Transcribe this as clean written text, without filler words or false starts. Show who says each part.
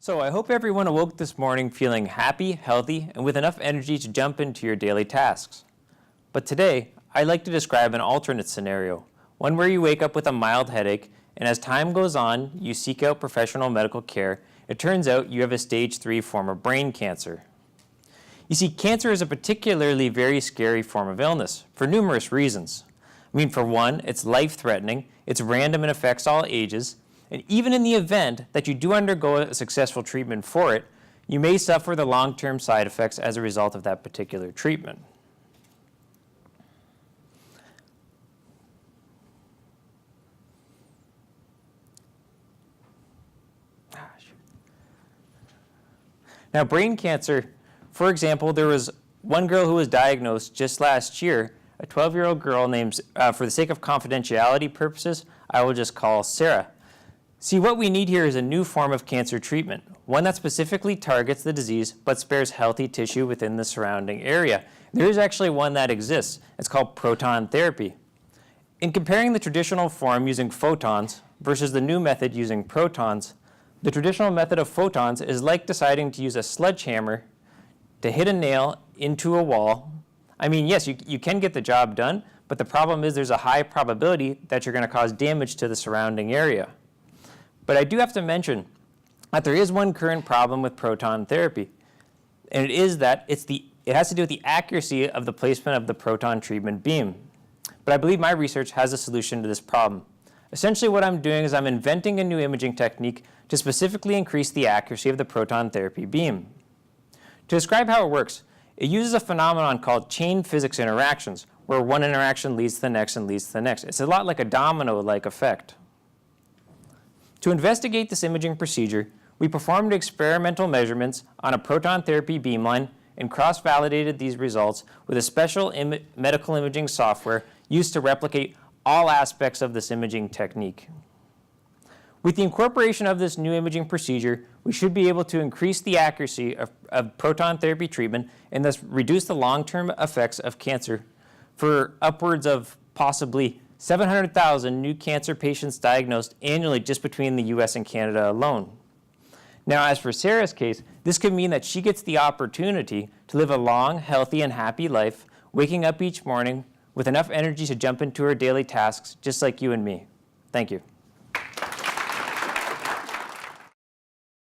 Speaker 1: So I hope everyone awoke this morning feeling happy, healthy, and with enough energy to jump into your daily tasks. But today, I'd like to describe an alternate scenario, one where you wake up with a mild headache, and as time goes on, you seek out professional medical care. It turns out you have a stage 3 form of brain cancer. You see, cancer is a particularly very scary form of illness for numerous reasons. For one, it's life-threatening, it's random and affects all ages, and even in the event that you do undergo a successful treatment for it, you may suffer the long-term side effects as a result of that particular treatment. Now, brain cancer, for example, there was one girl who was diagnosed just last year, a 12-year-old girl named, for the sake of confidentiality purposes, I will just call Sarah. See, what we need here is a new form of cancer treatment, one that specifically targets the disease but spares healthy tissue within the surrounding area. There is actually one that exists. It's called proton therapy. In comparing the traditional form using photons versus the new method using protons, the traditional method of photons is like deciding to use a sledgehammer to hit a nail into a wall. Yes, you can get the job done, but the problem is there's a high probability that you're going to cause damage to the surrounding area. But I do have to mention that there is one current problem with proton therapy, and it is that it has to do with the accuracy of the placement of the proton treatment beam. But I believe my research has a solution to this problem. Essentially what I'm doing is I'm inventing a new imaging technique to specifically increase the accuracy of the proton therapy beam. To describe how it works, it uses a phenomenon called chain physics interactions, where one interaction leads to the next and leads to the next. It's a lot like a domino-like effect. To investigate this imaging procedure, we performed experimental measurements on a proton therapy beamline and cross-validated these results with a special medical imaging software used to replicate all aspects of this imaging technique. With the incorporation of this new imaging procedure, we should be able to increase the accuracy of proton therapy treatment and thus reduce the long-term effects of cancer for upwards of possibly 700,000 new cancer patients diagnosed annually just between the US and Canada alone. Now, as for Sarah's case, this could mean that she gets the opportunity to live a long, healthy, and happy life, waking up each morning with enough energy to jump into her daily tasks, just like you and me. Thank you.